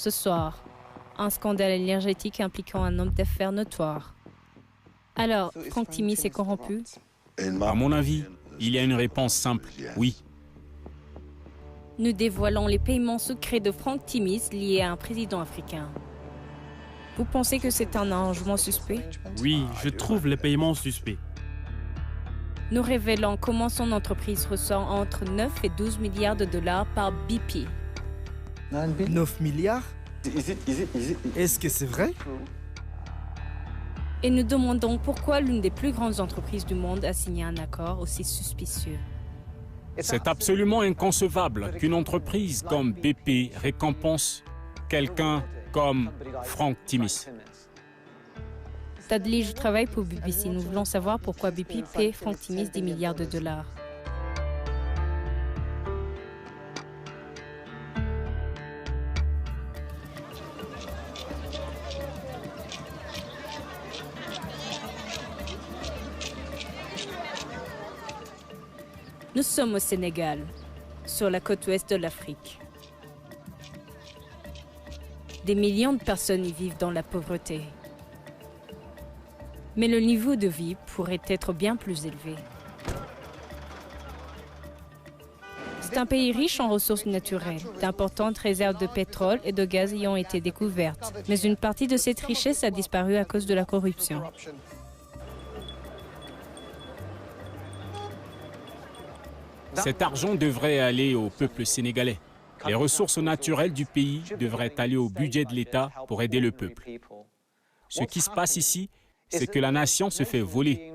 Ce soir, un scandale énergétique impliquant un homme d'affaires notoire. Alors, Franck Timis est corrompu? À mon avis, il y a une réponse simple, oui. Nous dévoilons les paiements secrets de Franck Timis liés à un président africain. Vous pensez que c'est un arrangement suspect? Oui, je trouve les paiements suspects. Nous révélons comment son entreprise reçoit entre 9 et 12 milliards de dollars par BP. 9 milliards? Est-ce que c'est vrai? Et nous demandons pourquoi l'une des plus grandes entreprises du monde a signé un accord aussi suspicieux. C'est absolument inconcevable qu'une entreprise comme BP récompense quelqu'un comme Franck Timis. Tadley, je travaille pour BBC. Nous voulons savoir pourquoi BP paie Franck Timis 10 milliards de dollars. Nous sommes au Sénégal, sur la côte ouest de l'Afrique. Des millions de personnes y vivent dans la pauvreté. Mais le niveau de vie pourrait être bien plus élevé. C'est un pays riche en ressources naturelles. D'importantes réserves de pétrole et de gaz y ont été découvertes. Mais une partie de cette richesse a disparu à cause de la corruption. Cet argent devrait aller au peuple sénégalais. Les ressources naturelles du pays devraient aller au budget de l'État pour aider le peuple. Ce qui se passe ici, c'est que la nation se fait voler.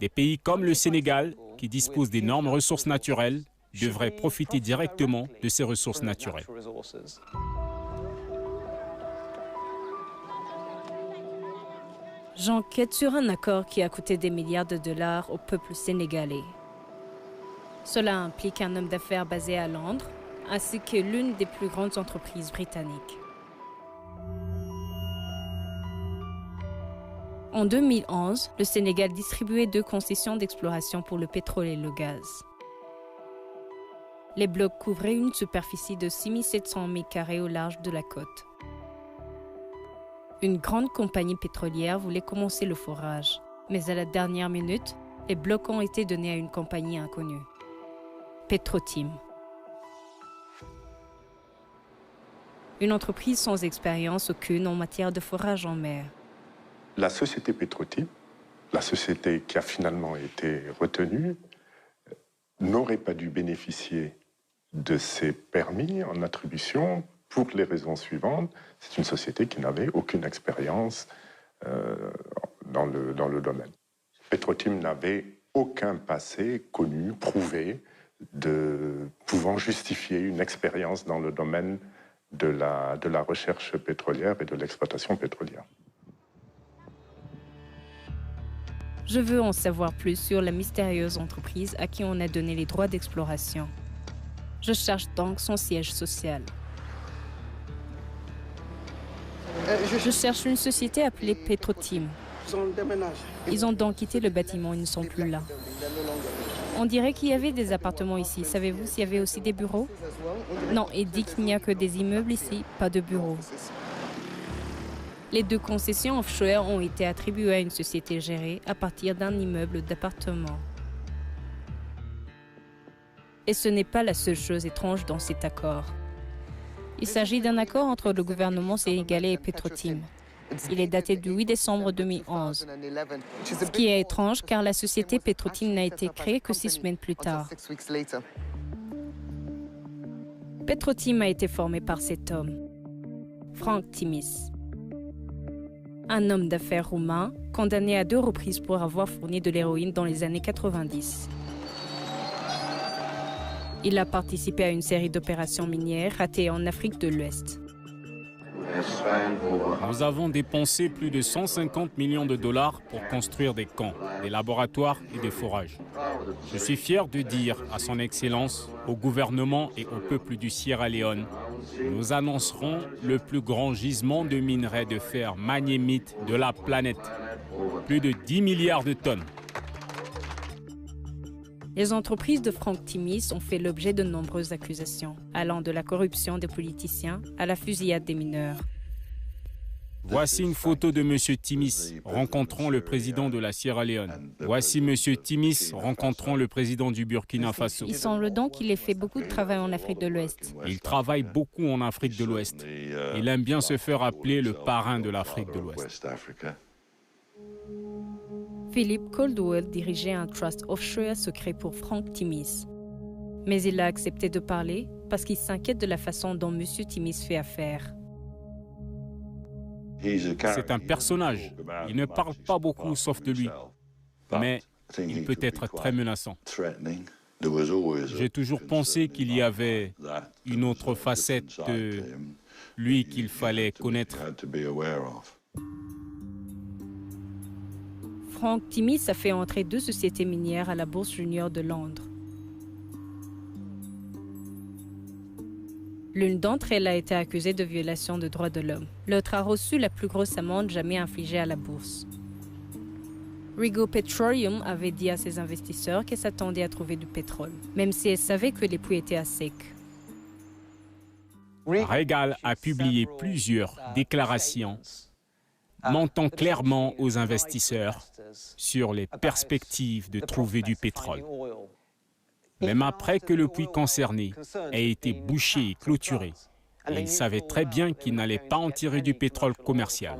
Des pays comme le Sénégal, qui disposent d'énormes ressources naturelles, devraient profiter directement de ces ressources naturelles. J'enquête sur un accord qui a coûté des milliards de dollars au peuple sénégalais. Cela implique un homme d'affaires basé à Londres, ainsi que l'une des plus grandes entreprises britanniques. En 2011, le Sénégal distribuait 2 concessions d'exploration pour le pétrole et le gaz. Les blocs couvraient une superficie de 6 700 m² au large de la côte. Une grande compagnie pétrolière voulait commencer le forage, mais à la dernière minute, les blocs ont été donnés à une compagnie inconnue, Petrotim. Une entreprise sans expérience aucune en matière de forage en mer. La société Petrotim, la société qui a finalement été retenue, n'aurait pas dû bénéficier de ces permis en attribution pour les raisons suivantes. C'est une société qui n'avait aucune expérience dans le domaine. Petrotim n'avait aucun passé connu, prouvé, pouvant justifier une expérience dans le domaine de la recherche pétrolière et de l'exploitation pétrolière. Je veux en savoir plus sur la mystérieuse entreprise à qui on a donné les droits d'exploration. Je cherche donc son siège social. Je cherche une société appelée Petrotim. Ils ont donc quitté le bâtiment, ils ne sont plus là. On dirait qu'il y avait des appartements ici. Savez-vous s'il y avait aussi des bureaux? Non, il dit qu'il n'y a que des immeubles ici, pas de bureaux. Les 2 concessions offshore ont été attribuées à une société gérée à partir d'un immeuble d'appartements. Et ce n'est pas la seule chose étrange dans cet accord. Il s'agit d'un accord entre le gouvernement sénégalais et Petrotim. Il est daté du 8 décembre 2011. Ce qui est étrange car la société Petrotim n'a été créée que 6 semaines plus tard. Petrotim a été formé par cet homme, Franck Timis. Un homme d'affaires roumain, condamné à 2 reprises pour avoir fourni de l'héroïne dans les années 90. Il a participé à une série d'opérations minières ratées en Afrique de l'Ouest. Nous avons dépensé plus de 150 millions de dollars pour construire des camps, des laboratoires et des forages. Je suis fier de dire à son Excellence, au gouvernement et au peuple du Sierra Leone, nous annoncerons le plus grand gisement de minerais de fer magnémite de la planète. Plus de 10 milliards de tonnes. Les entreprises de Frank Timis ont fait l'objet de nombreuses accusations, allant de la corruption des politiciens à la fusillade des mineurs. Voici une photo de M. Timis rencontrant le président de la Sierra Leone. Voici M. Timis rencontrant le président du Burkina Faso. Il semble donc qu'il ait fait beaucoup de travail en Afrique de l'Ouest. Il travaille beaucoup en Afrique de l'Ouest. Il aime bien se faire appeler le parrain de l'Afrique de l'Ouest. Philip Caldwell dirigeait un trust offshore secret pour Frank Timis. Mais il a accepté de parler parce qu'il s'inquiète de la façon dont M. Timis fait affaire. C'est un personnage. Il ne parle pas beaucoup sauf de lui. Mais il peut être très menaçant. J'ai toujours pensé qu'il y avait une autre facette de lui qu'il fallait connaître. Frank Timis a fait entrer 2 sociétés minières à la Bourse Junior de Londres. L'une d'entre elles a été accusée de violation de droits de l'homme. L'autre a reçu la plus grosse amende jamais infligée à la bourse. Rigo Petroleum avait dit à ses investisseurs qu'elle s'attendait à trouver du pétrole, même si elle savait que les puits étaient à sec. Regal a publié plusieurs déclarations mentant clairement aux investisseurs sur les perspectives de trouver du pétrole. Même après que le puits concerné ait été bouché et clôturé, il savait très bien qu'il n'allait pas en tirer du pétrole commercial.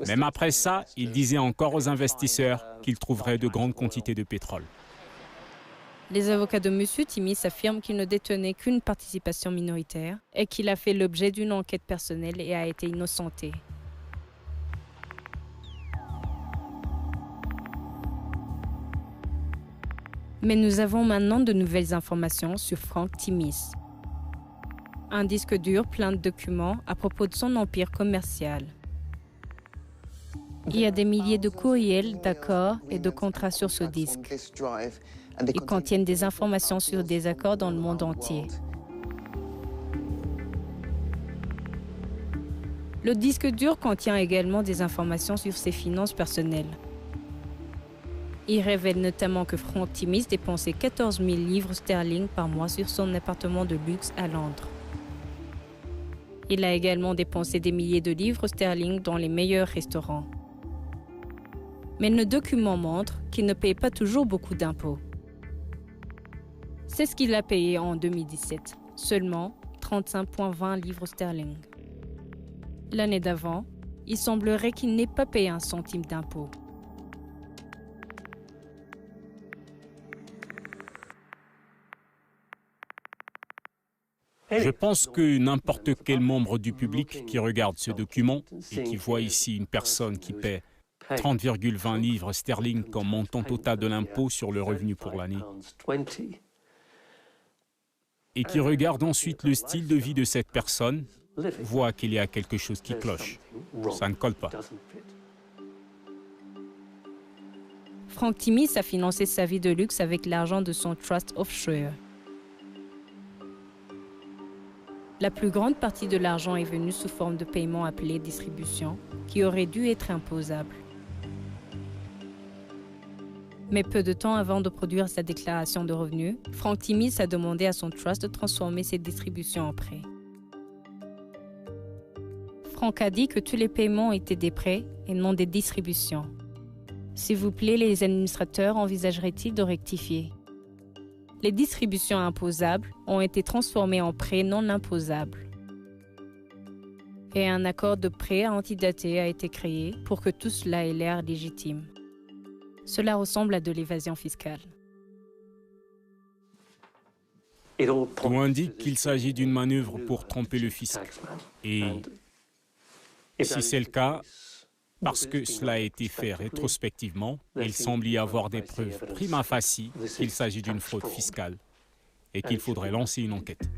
Même après ça, il disait encore aux investisseurs qu'il trouverait de grandes quantités de pétrole. Les avocats de M. Timis affirment qu'il ne détenait qu'une participation minoritaire et qu'il a fait l'objet d'une enquête personnelle et a été innocenté. Mais nous avons maintenant de nouvelles informations sur Frank Timis. Un disque dur plein de documents à propos de son empire commercial. Il y a des milliers de courriels, d'accords et de contrats sur ce disque. Ils contiennent des informations sur des accords dans le monde entier. Le disque dur contient également des informations sur ses finances personnelles. Il révèle notamment que Frank Timis dépensait 14 000 livres sterling par mois sur son appartement de luxe à Londres. Il a également dépensé des milliers de livres sterling dans les meilleurs restaurants. Mais le document montre qu'il ne paye pas toujours beaucoup d'impôts. C'est ce qu'il a payé en 2017, seulement 35,20 livres sterling. L'année d'avant, il semblerait qu'il n'ait pas payé un centime d'impôt. Je pense que n'importe quel membre du public qui regarde ce document et qui voit ici une personne qui paie 30,20 livres sterling comme montant total de l'impôt sur le revenu pour l'année et qui regarde ensuite le style de vie de cette personne, voit qu'il y a quelque chose qui cloche. Ça ne colle pas. Frank Timis a financé sa vie de luxe avec l'argent de son trust offshore. La plus grande partie de l'argent est venue sous forme de paiement appelé distribution, qui aurait dû être imposable. Mais peu de temps avant de produire sa déclaration de revenus, Frank Timis a demandé à son trust de transformer ses distributions en prêts. Frank a dit que tous les paiements étaient des prêts et non des distributions. S'il vous plaît, les administrateurs envisageraient-ils de rectifier? Les distributions imposables ont été transformées en prêts non imposables. Et un accord de prêt antidaté a été créé pour que tout cela ait l'air légitime. Cela ressemble à de l'évasion fiscale. Tout indique qu'il s'agit d'une manœuvre pour tromper le fisc. Et si c'est le cas, parce que cela a été fait rétrospectivement, il semble y avoir des preuves prima facie qu'il s'agit d'une fraude fiscale et qu'il faudrait lancer une enquête.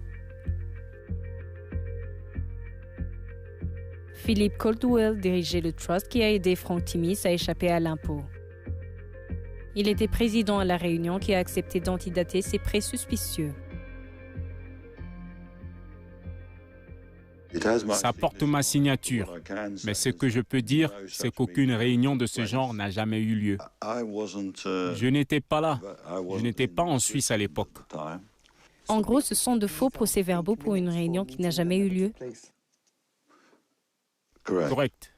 Philip Caldwell dirigeait le trust qui a aidé Frank Timis à échapper à l'impôt. Il était président à la réunion qui a accepté d'antidater ces prêts suspicieux. Ça porte ma signature. Mais ce que je peux dire, c'est qu'aucune réunion de ce genre n'a jamais eu lieu. Je n'étais pas là. Je n'étais pas en Suisse à l'époque. En gros, ce sont de faux procès-verbaux pour une réunion qui n'a jamais eu lieu. Correct.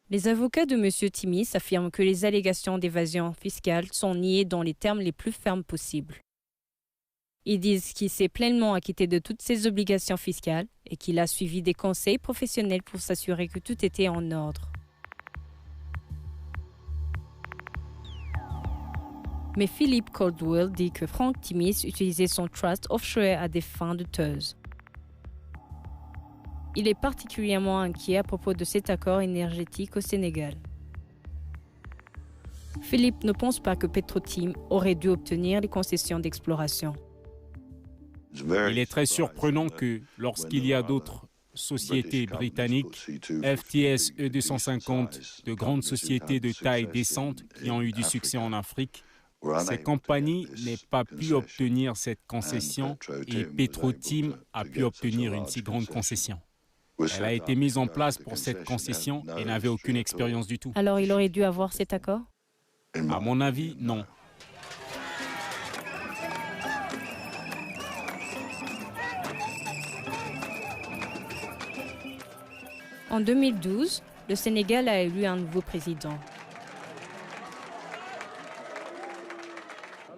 Les avocats de M. Timis affirment que les allégations d'évasion fiscale sont niées dans les termes les plus fermes possibles. Ils disent qu'il s'est pleinement acquitté de toutes ses obligations fiscales et qu'il a suivi des conseils professionnels pour s'assurer que tout était en ordre. Mais Philippe Caldwell dit que Frank Timis utilisait son trust offshore à des fins douteuses. Il est particulièrement inquiet à propos de cet accord énergétique au Sénégal. Philippe ne pense pas que Petrotim aurait dû obtenir les concessions d'exploration. Il est très surprenant que lorsqu'il y a d'autres sociétés britanniques, FTS E250, de grandes sociétés de taille décente qui ont eu du succès en Afrique, ces compagnies n'aient pas pu obtenir cette concession et Petrotim a pu obtenir une si grande concession. Elle a été mise en place pour cette concession et n'avait aucune expérience du tout. Alors il aurait dû avoir cet accord? À mon avis, non. En 2012, le Sénégal a élu un nouveau président.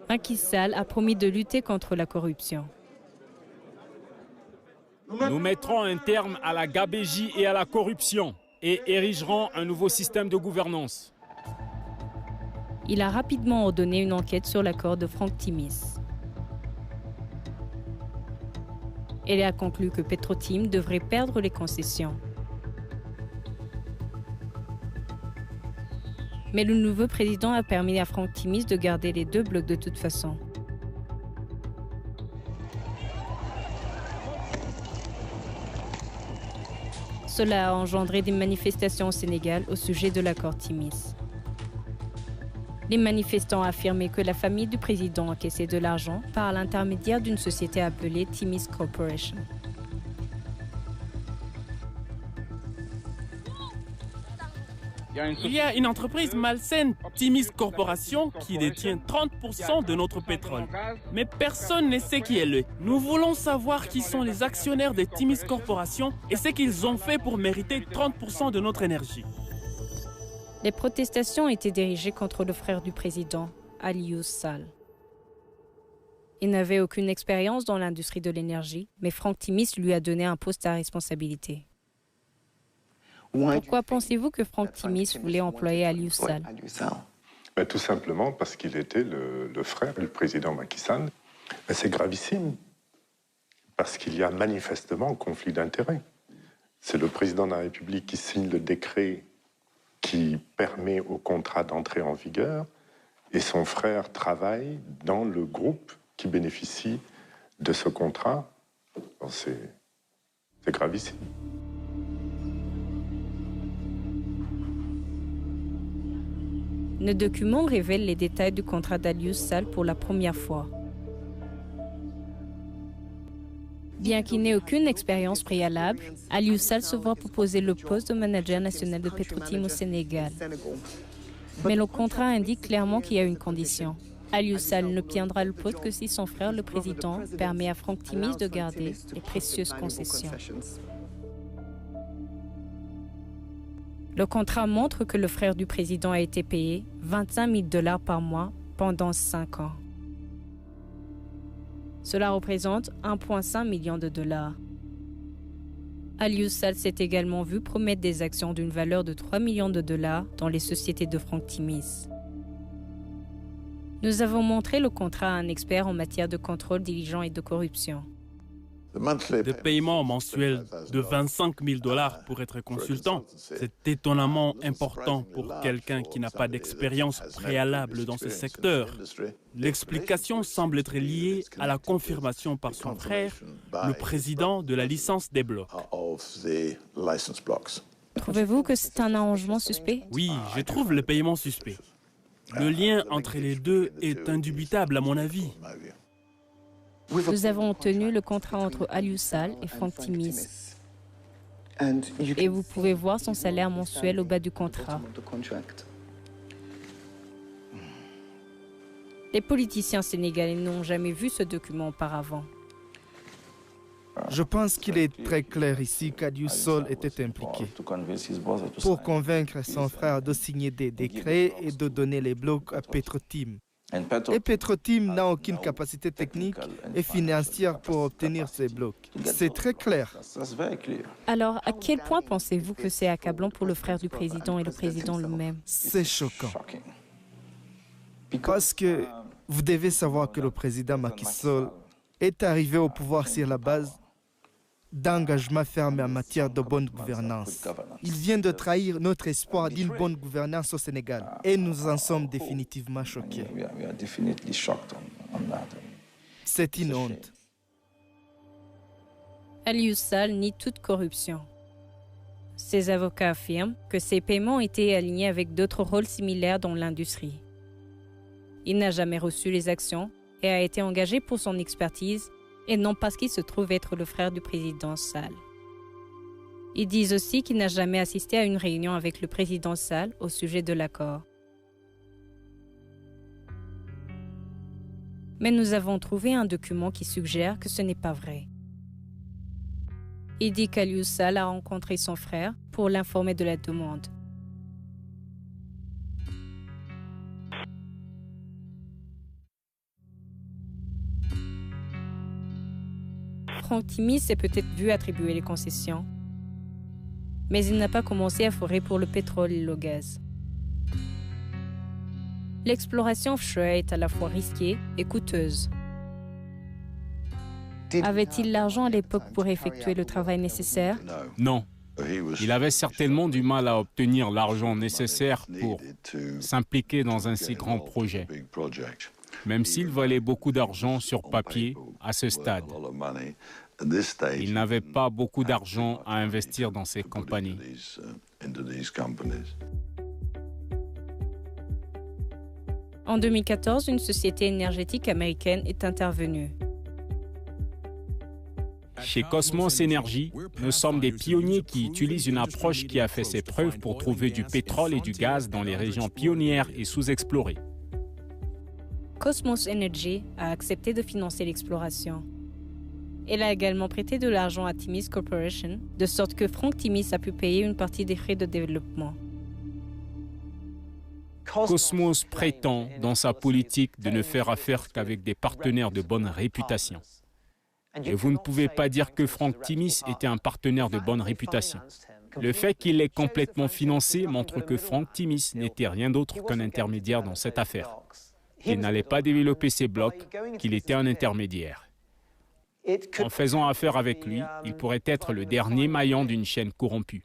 Macky Sall a promis de lutter contre la corruption. Nous mettrons un terme à la gabégie et à la corruption et érigerons un nouveau système de gouvernance. Il a rapidement ordonné une enquête sur l'accord de Frank Timis. Elle a conclu que Petrotim devrait perdre les concessions. Mais le nouveau président a permis à Frank Timis de garder les deux blocs de toute façon. Cela a engendré des manifestations au Sénégal au sujet de l'accord Timis. Les manifestants affirmaient que la famille du président encaissait de l'argent par l'intermédiaire d'une société appelée Timis Corporation. Il y a une entreprise malsaine, Timis Corporation, qui détient 30% de notre pétrole. Mais personne ne sait qui elle est. Nous voulons savoir qui sont les actionnaires de Timis Corporation et ce qu'ils ont fait pour mériter 30% de notre énergie. Les protestations étaient dirigées contre le frère du président, Aliou Sall. Il n'avait aucune expérience dans l'industrie de l'énergie, mais Frank Timis lui a donné un poste à responsabilité. Pourquoi pensez-vous que Frank Timis voulait employer Aliou Sall? Tout simplement parce qu'il était le frère du président Macky Sall. C'est gravissime, parce qu'il y a manifestement conflit d'intérêts. C'est le président de la République qui signe le décret qui permet au contrat d'entrer en vigueur, et son frère travaille dans le groupe qui bénéficie de ce contrat. C'est gravissime. Le document révèle les détails du contrat d'Aliou Sall pour la première fois. Bien qu'il n'ait aucune expérience préalable, Aliou Sall se voit proposer le poste de manager national de Petrotim au Sénégal. Mais le contrat indique clairement qu'il y a une condition. Aliou Sall n'obtiendra le poste que si son frère, le président, permet à Frank Timis de garder les précieuses concessions. Le contrat montre que le frère du président a été payé 25 000 $ par mois pendant 5 ans. Cela représente 1,5 million de dollars. Aliou Sall s'est également vu promettre des actions d'une valeur de 3 millions de dollars dans les sociétés de Frank Timis. Nous avons montré le contrat à un expert en matière de contrôle diligent et de corruption. Des paiements mensuels de 25 000 $ pour être consultant, c'est étonnamment important pour quelqu'un qui n'a pas d'expérience préalable dans ce secteur. L'explication semble être liée à la confirmation par son frère, le président de la licence des blocs. Trouvez-vous que c'est un arrangement suspect? Oui, je trouve le paiement suspect. Le lien entre les deux est indubitable à mon avis. Nous avons obtenu le contrat entre Aliou Sall et Frank Timis. Et vous pouvez voir son salaire mensuel au bas du contrat. Les politiciens sénégalais n'ont jamais vu ce document auparavant. Je pense qu'il est très clair ici qu'Aliou Sall était impliqué pour convaincre son frère de signer des décrets et de donner les blocs à Petro-Tim. Et Petro-Tim n'a aucune capacité technique et financière pour obtenir ces blocs. C'est très clair. Alors, à quel point pensez-vous que c'est accablant pour le frère du président et le président lui-même? C'est choquant. Parce que vous devez savoir que le président Macky Sall est arrivé au pouvoir sur la base d'engagement ferme en matière de bonne gouvernance. Il vient de trahir notre espoir d'une bonne gouvernance au Sénégal et nous en sommes définitivement choqués. C'est une honte. Aliou Sall nie toute corruption. Ses avocats affirment que ses paiements étaient alignés avec d'autres rôles similaires dans l'industrie. Il n'a jamais reçu les actions et a été engagé pour son expertise et non parce qu'il se trouve être le frère du président Sall. Ils disent aussi qu'il n'a jamais assisté à une réunion avec le président Sall au sujet de l'accord. Mais nous avons trouvé un document qui suggère que ce n'est pas vrai. Il dit qu'Aliou Sall a rencontré son frère pour l'informer de la demande. Frank Timis s'est peut-être vu attribuer les concessions, mais il n'a pas commencé à forer pour le pétrole et le gaz. L'exploration offshore est à la fois risquée et coûteuse. Avait-il l'argent à l'époque pour effectuer le travail nécessaire? Non. Il avait certainement du mal à obtenir l'argent nécessaire pour s'impliquer dans un si grand projet, même s'il valait beaucoup d'argent sur papier à ce stade. Il n'avait pas beaucoup d'argent à investir dans ces compagnies. En 2014, une société énergétique américaine est intervenue. Chez Cosmos Energy, nous sommes des pionniers qui utilisent une approche qui a fait ses preuves pour trouver du pétrole et du gaz dans les régions pionnières et sous-explorées. Cosmos Energy a accepté de financer l'exploration. Elle a également prêté de l'argent à Timis Corporation, de sorte que Frank Timis a pu payer une partie des frais de développement. Cosmos prétend, dans sa politique, de ne faire affaire qu'avec des partenaires de bonne réputation. Et vous ne pouvez pas dire que Frank Timis était un partenaire de bonne réputation. Le fait qu'il l'ait complètement financé montre que Frank Timis n'était rien d'autre qu'un intermédiaire dans cette affaire. Il n'allait pas développer ses blocs, qu'il était un intermédiaire. En faisant affaire avec lui, il pourrait être le dernier maillon d'une chaîne corrompue.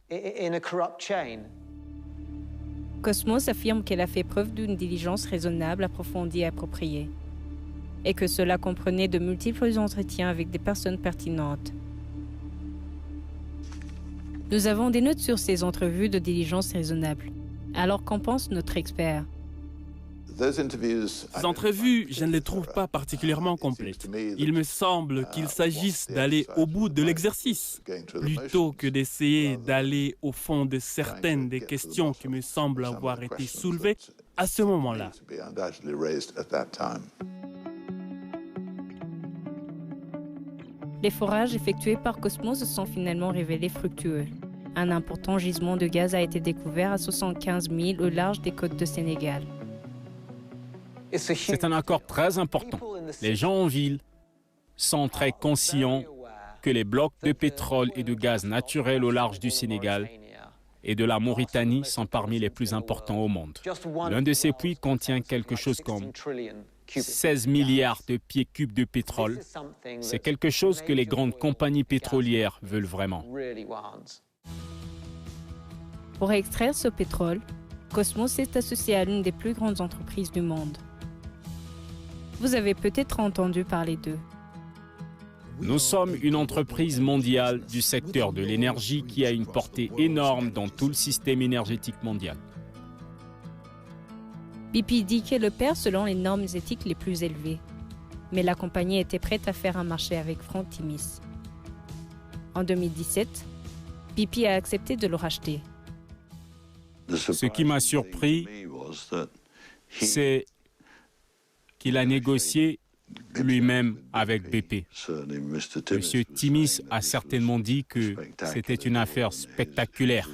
Cosmos affirme qu'elle a fait preuve d'une diligence raisonnable, approfondie et appropriée, et que cela comprenait de multiples entretiens avec des personnes pertinentes. Nous avons des notes sur ces entrevues de diligence raisonnable. Alors qu'en pense notre expert? Ces entrevues, je ne les trouve pas particulièrement complètes. Il me semble qu'il s'agisse d'aller au bout de l'exercice, plutôt que d'essayer d'aller au fond de certaines des questions qui me semblent avoir été soulevées à ce moment-là. Les forages effectués par Cosmos se sont finalement révélés fructueux. Un important gisement de gaz a été découvert à 75 000 au large des côtes de Sénégal. C'est un accord très important. Les gens en ville sont très conscients que les blocs de pétrole et de gaz naturel au large du Sénégal et de la Mauritanie sont parmi les plus importants au monde. L'un de ces puits contient quelque chose comme 16 milliards de pieds cubes de pétrole. C'est quelque chose que les grandes compagnies pétrolières veulent vraiment. Pour extraire ce pétrole, Cosmos est associé à l'une des plus grandes entreprises du monde. Vous avez peut-être entendu parler d'eux. Nous sommes une entreprise mondiale du secteur de l'énergie qui a une portée énorme dans tout le système énergétique mondial. BP dit qu'elle opère selon les normes éthiques les plus élevées. mais la compagnie était prête à faire un marché avec Frank Timis. En 2017, BP a accepté de le racheter. Ce qui m'a surpris, c'est qu'il a négocié lui-même avec BP. M. Timis a certainement dit que c'était une affaire spectaculaire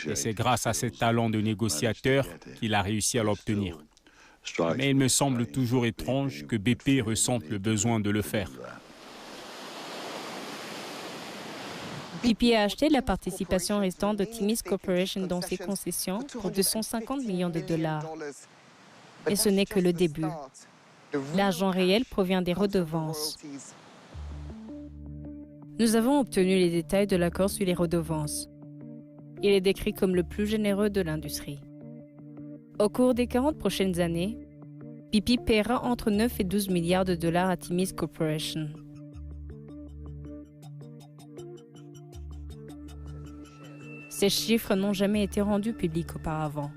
et c'est grâce à ses talents de négociateur qu'il a réussi à l'obtenir. Mais il me semble toujours étrange que BP ressente le besoin de le faire. BP a acheté la participation restante de Timis Corporation dans ses concessions pour 250 millions de dollars. Et ce n'est que le début. L'argent réel provient des redevances. Nous avons obtenu les détails de l'accord sur les redevances. Il est décrit comme le plus généreux de l'industrie. Au cours des 40 prochaines années, BP paiera entre 9 et 12 milliards de dollars à Timis Corporation. Ces chiffres n'ont jamais été rendus publics auparavant.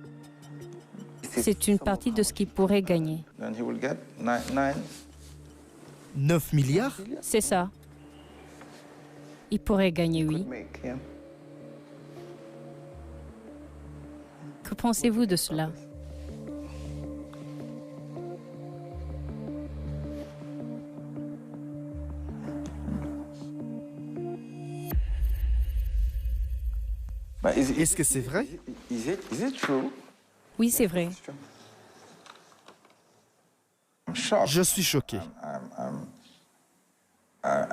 C'est une partie de ce qu'il pourrait gagner. 9 milliards? C'est ça. Il pourrait gagner, oui. Que pensez-vous de cela? Est-ce que c'est vrai? Oui, c'est vrai. Je suis choqué.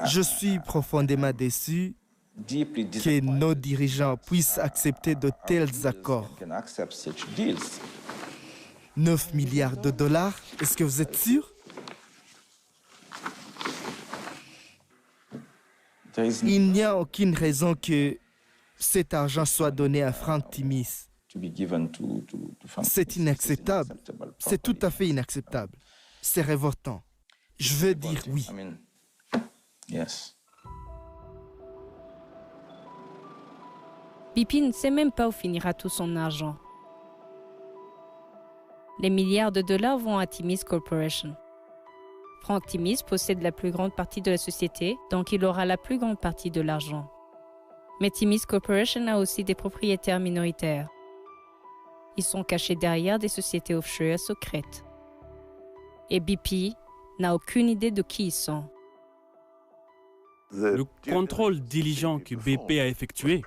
Je suis profondément déçu que nos dirigeants puissent accepter de tels accords. 9 milliards de dollars, est-ce que vous êtes sûr? Il n'y a aucune raison que cet argent soit donné à Frank Timis. C'est inacceptable. C'est tout à fait inacceptable. C'est révoltant. Je veux dire oui. BP ne sait même pas où finira tout son argent. Les milliards de dollars vont à Timis Corporation. Frank Timis possède la plus grande partie de la société, donc il aura la plus grande partie de l'argent. Mais Timis Corporation a aussi des propriétaires minoritaires. Ils sont cachés derrière des sociétés offshore secrètes. Et BP n'a aucune idée de qui ils sont. Le contrôle diligent que BP a effectué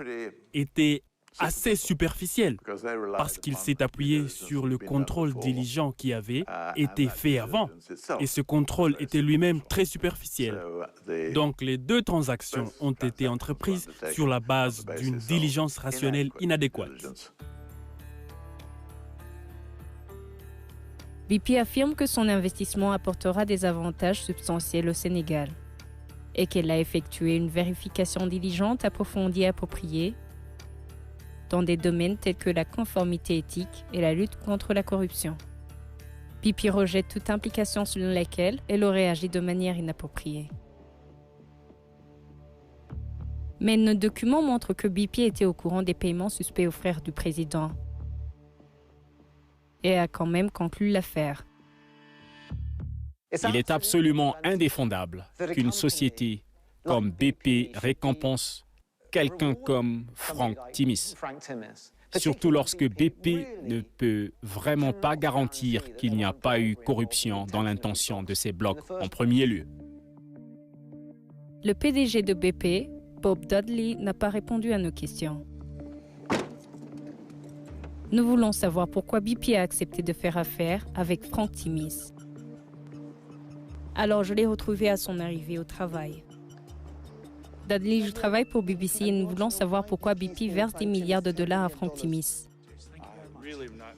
était assez superficiel parce qu'il s'est appuyé sur le contrôle diligent qui avait été fait avant. Et ce contrôle était lui-même très superficiel. Donc les deux transactions ont été entreprises sur la base d'une diligence rationnelle inadéquate. BP affirme que son investissement apportera des avantages substantiels au Sénégal et qu'elle a effectué une vérification diligente, approfondie et appropriée dans des domaines tels que la conformité éthique et la lutte contre la corruption. BP rejette toute implication selon laquelle elle aurait agi de manière inappropriée. Mais nos documents montrent que BP était au courant des paiements suspects aux frères du président et a quand même conclu l'affaire. Il est absolument indéfendable qu'une société comme BP récompense quelqu'un comme Frank Timis, surtout lorsque BP ne peut vraiment pas garantir qu'il n'y a pas eu corruption dans l'intention de ces blocs en premier lieu. Le PDG de BP, Bob Dudley, n'a pas répondu à nos questions. Nous voulons savoir pourquoi BP a accepté de faire affaire avec Frank Timis. Alors je l'ai retrouvé à son arrivée au travail. Dudley, je travaille pour BBC et nous voulons savoir pourquoi BP verse des milliards de dollars à Frank Timis.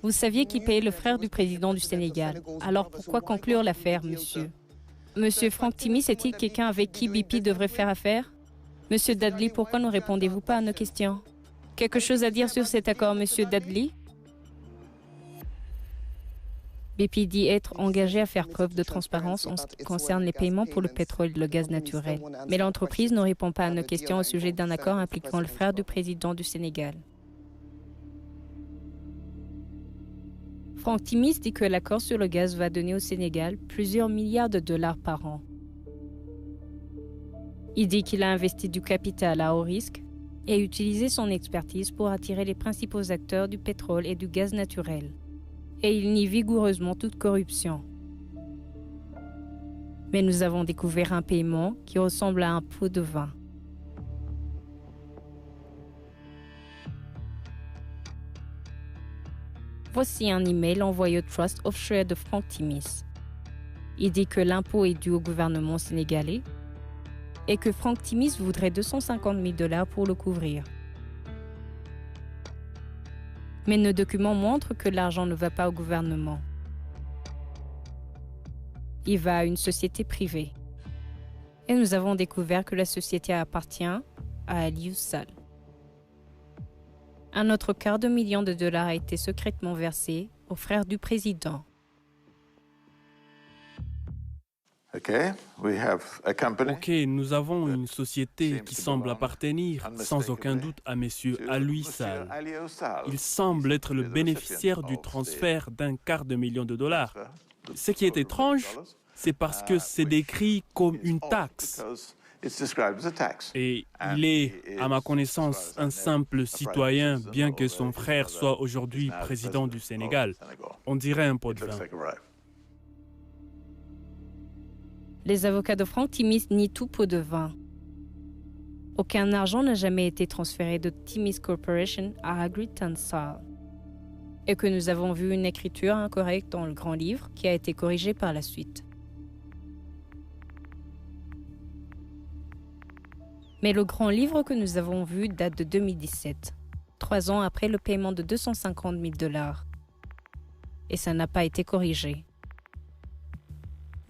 Vous saviez qui payait le frère du président du Sénégal. Alors pourquoi conclure l'affaire, monsieur? Monsieur Frank Timis est-il quelqu'un avec qui BP devrait faire affaire? Monsieur Dudley, pourquoi ne répondez-vous pas à nos questions? Quelque chose à dire sur cet accord, monsieur Dudley? BP dit être engagé à faire preuve de transparence en ce qui concerne les paiements pour le pétrole et le gaz naturel. Mais l'entreprise ne répond pas à nos questions au sujet d'un accord impliquant le frère du président du Sénégal. Frank Timis dit que l'accord sur le gaz va donner au Sénégal plusieurs milliards de dollars par an. Il dit qu'il a investi du capital à haut risque et utilisé son expertise pour attirer les principaux acteurs du pétrole et du gaz naturel. Et il nie vigoureusement toute corruption. Mais nous avons découvert un paiement qui ressemble à un pot de vin. Voici un email envoyé au Trust Offshore de Frank Timis. Il dit que l'impôt est dû au gouvernement sénégalais et que Frank Timis voudrait 250 000 $ pour le couvrir. Mais nos documents montrent que l'argent ne va pas au gouvernement. Il va à une société privée. Et nous avons découvert que la société appartient à Aliou Sall. Un autre $250 000 a été secrètement versé aux frères du président. Ok, nous avons une société qui semble appartenir sans aucun doute à M. Aliou Sall. Il semble être le bénéficiaire du transfert d'$250 000. Ce qui est étrange, c'est parce que c'est décrit comme une taxe. Et il est, à ma connaissance, un simple citoyen, bien que son frère soit aujourd'hui président du Sénégal. On dirait un pot de vin. Les avocats de Frank Timis nient tout pot de vin. Aucun argent n'a jamais été transféré de Timis Corporation à Agritan Sall. Et que nous avons vu une écriture incorrecte dans le grand livre qui a été corrigée par la suite. Mais le grand livre que nous avons vu date de 2017, 3 ans après le paiement de 250 000 $. Et ça n'a pas été corrigé.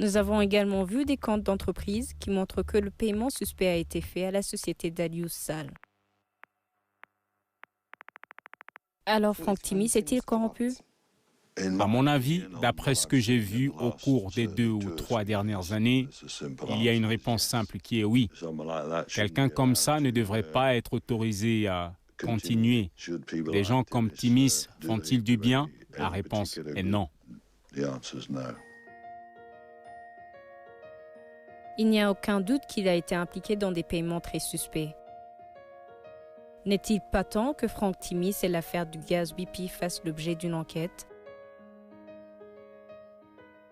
Nous avons également vu des comptes d'entreprise qui montrent que le paiement suspect a été fait à la société d'Aliou Sall. Alors Frank Timis est-il corrompu? À mon avis, d'après ce que j'ai vu au cours des 2 ou 3 dernières années, il y a une réponse simple qui est oui. Quelqu'un comme ça ne devrait pas être autorisé à continuer. Des gens comme Timis font-ils du bien? La réponse est non. Il n'y a aucun doute qu'il a été impliqué dans des paiements très suspects. N'est-il pas temps que Frank Timis et l'affaire du gaz BP fassent l'objet d'une enquête?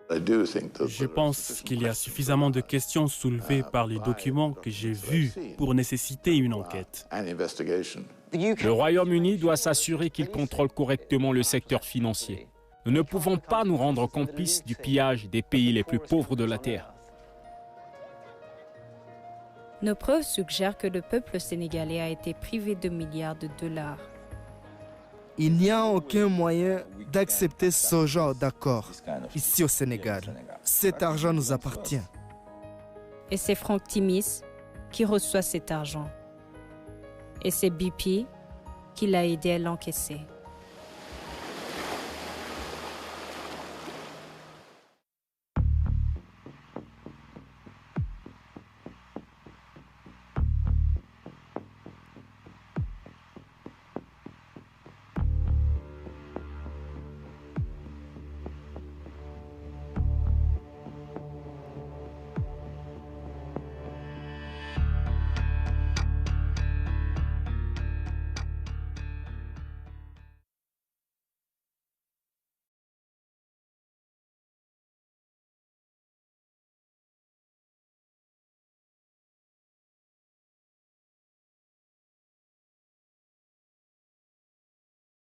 Je pense qu'il y a suffisamment de questions soulevées par les documents que j'ai vus pour nécessiter une enquête. Le Royaume-Uni doit s'assurer qu'il contrôle correctement le secteur financier. Nous ne pouvons pas nous rendre complices du pillage des pays les plus pauvres de la Terre. Nos preuves suggèrent que le peuple sénégalais a été privé de milliards de dollars. Il n'y a aucun moyen d'accepter ce genre d'accord ici au Sénégal. Cet argent nous appartient. Et c'est Frank Timis qui reçoit cet argent. Et c'est BP qui l'a aidé à l'encaisser.